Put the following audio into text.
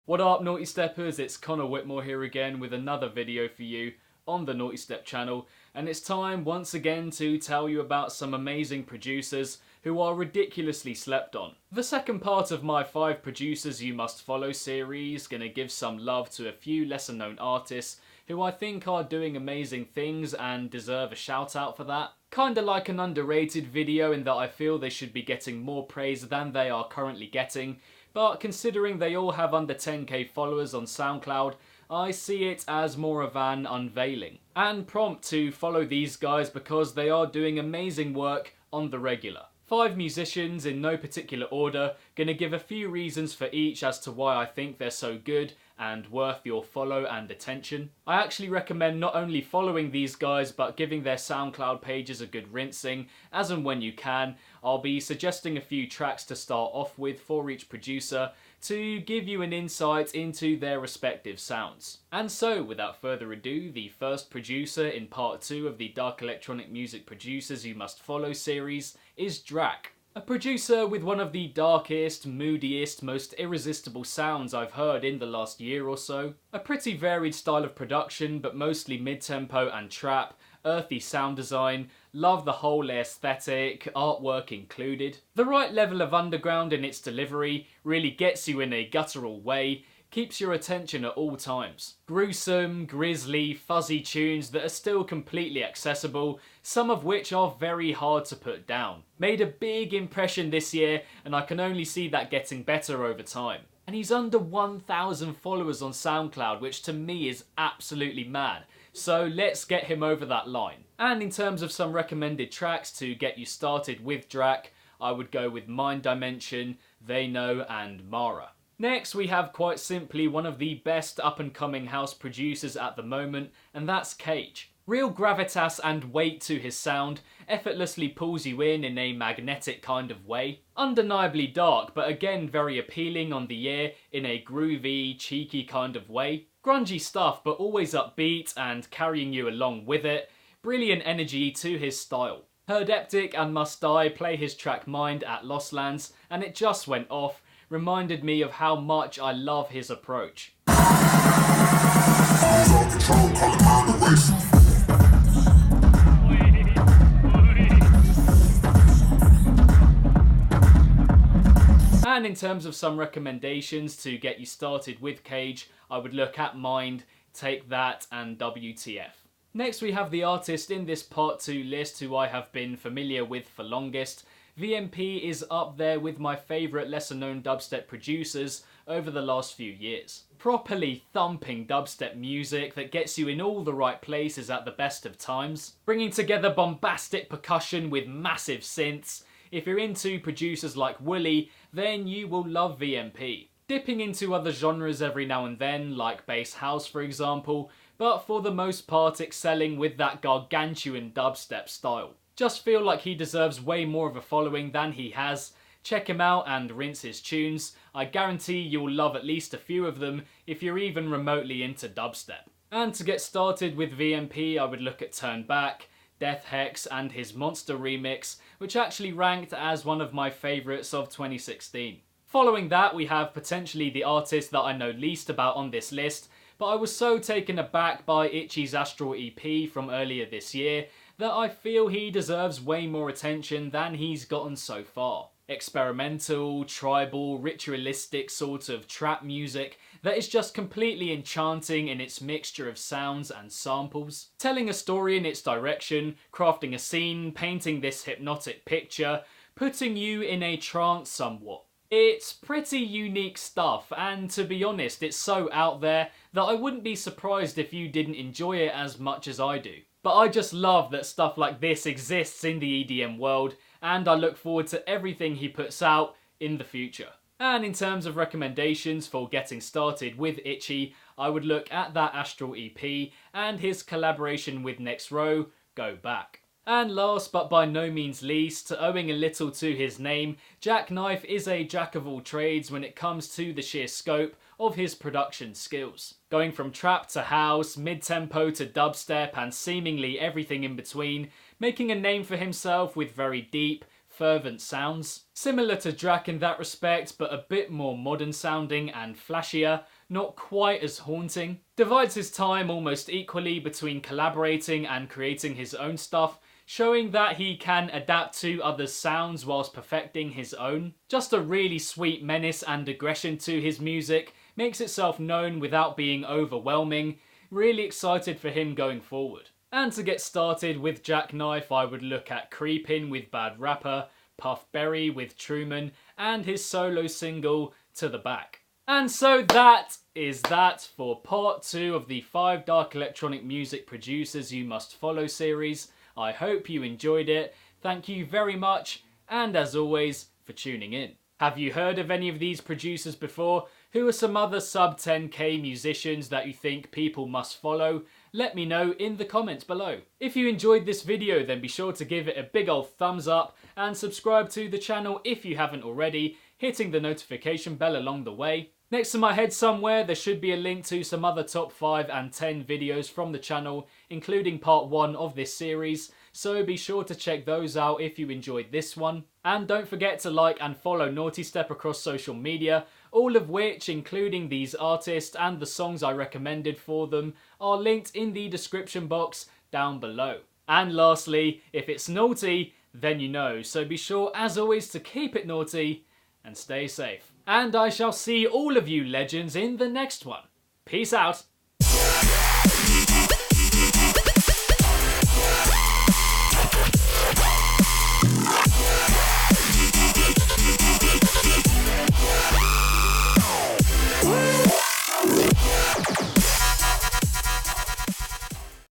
What up, Naughty Steppers? It's Connor Whitmore here again with another video for you on the Naughty Step channel, and it's time once again to tell you about some amazing producers who are ridiculously slept on. The second part of my 5 producers you must follow series, gonna give some love to a few lesser known artists who I think are doing amazing things and deserve a shout out for that. Kinda like an underrated video in that I feel they should be getting more praise than they are currently getting, but considering they all have under 10k followers on SoundCloud, I see it as more of an unveiling. And prompt to follow these guys because they are doing amazing work on the regular. 5 musicians in no particular order, gonna give a few reasons for each as to why I think they're so good and worth your follow and attention. I actually recommend not only following these guys but giving their SoundCloud pages a good rinsing as and when you can. I'll be suggesting a few tracks to start off with for each producer to give you an insight into their respective sounds. And so, without further ado, the first producer in part 2 of the Dark Electronic Music Producers You Must Follow series is Drak. A producer with one of the darkest, moodiest, most irresistible sounds I've heard in the last year or so. A pretty varied style of production, but mostly mid-tempo and trap, earthy sound design, love the whole aesthetic, artwork included. The right level of underground in its delivery, really gets you in a guttural way, keeps your attention at all times. Gruesome, grisly, fuzzy tunes that are still completely accessible, some of which are very hard to put down. Made a big impression this year, and I can only see that getting better over time. And he's under 1,000 followers on SoundCloud, which to me is absolutely mad. So let's get him over that line. And in terms of some recommended tracks to get you started with Drak, I would go with Mind Dimension, They Know, and Mara. Next, we have quite simply one of the best up-and-coming house producers at the moment, and that's Cage. Real gravitas and weight to his sound, effortlessly pulls you in a magnetic kind of way. Undeniably dark, but again very appealing on the ear in a groovy, cheeky kind of way. Grungy stuff, but always upbeat and carrying you along with it. Brilliant energy to his style. Heard Eptic and Must Die play his track Mind at Lost Lands, and it just went off. Reminded me of how much I love his approach. And in terms of some recommendations to get you started with Cage, I would look at Mind, Take That, and WTF. Next we have the artist in this part 2 list who I have been familiar with for longest. VMP is up there with my favourite lesser known dubstep producers over the last few years. Properly thumping dubstep music that gets you in all the right places at the best of times. Bringing together bombastic percussion with massive synths. If you're into producers like Wooly, then you will love VMP. Dipping into other genres every now and then, like bass house for example, but for the most part excelling with that gargantuan dubstep style. Just feel like he deserves way more of a following than he has. Check him out and rinse his tunes. I guarantee you'll love at least a few of them if you're even remotely into dubstep. And to get started with VMP, I would look at Turn Back, Death Hex, and his Monster remix, which actually ranked as one of my favourites of 2016. Following that, we have potentially the artist that I know least about on this list, but I was so taken aback by Itchy's Astral EP from earlier this year that I feel he deserves way more attention than he's gotten so far. Experimental, tribal, ritualistic sort of trap music that is just completely enchanting in its mixture of sounds and samples. Telling a story in its direction, crafting a scene, painting this hypnotic picture, putting you in a trance somewhat. It's pretty unique stuff, and to be honest, it's so out there that I wouldn't be surprised if you didn't enjoy it as much as I do. But I just love that stuff like this exists in the EDM world, and I look forward to everything he puts out in the future. And in terms of recommendations for getting started with Itchy, I would look at that Astral EP and his collaboration with Next Row, Go Back. And last but by no means least, owing a little to his name, Jackknife is a jack of all trades when it comes to the sheer scope of his production skills. Going from trap to house, mid-tempo to dubstep and seemingly everything in between, making a name for himself with very deep, fervent sounds. Similar to Drak in that respect, but a bit more modern sounding and flashier, not quite as haunting. Divides his time almost equally between collaborating and creating his own stuff, showing that he can adapt to others' sounds whilst perfecting his own. Just a really sweet menace and aggression to his music, makes itself known without being overwhelming. Really excited for him going forward. And to get started with Jackknife, I would look at Creepin' with Bad Rapper, Puff Berry with Truman, and his solo single, To the Back. And so that is that for part 2 of the 5 dark electronic music producers you must follow series. I hope you enjoyed it. Thank you very much, and as always, for tuning in. Have you heard of any of these producers before? Who are some other sub 10k musicians that you think people must follow? Let me know in the comments below. If you enjoyed this video, then be sure to give it a big old thumbs up and subscribe to the channel if you haven't already, hitting the notification bell along the way. Next to my head somewhere, there should be a link to some other top 5 and 10 videos from the channel, including part 1 of this series, so be sure to check those out if you enjoyed this one. And don't forget to like and follow Nawtystep across social media, all of which, including these artists and the songs I recommended for them, are linked in the description box down below. And lastly, if it's naughty, then you know, so be sure as always to keep it naughty and stay safe. And I shall see all of you legends in the next one. Peace out.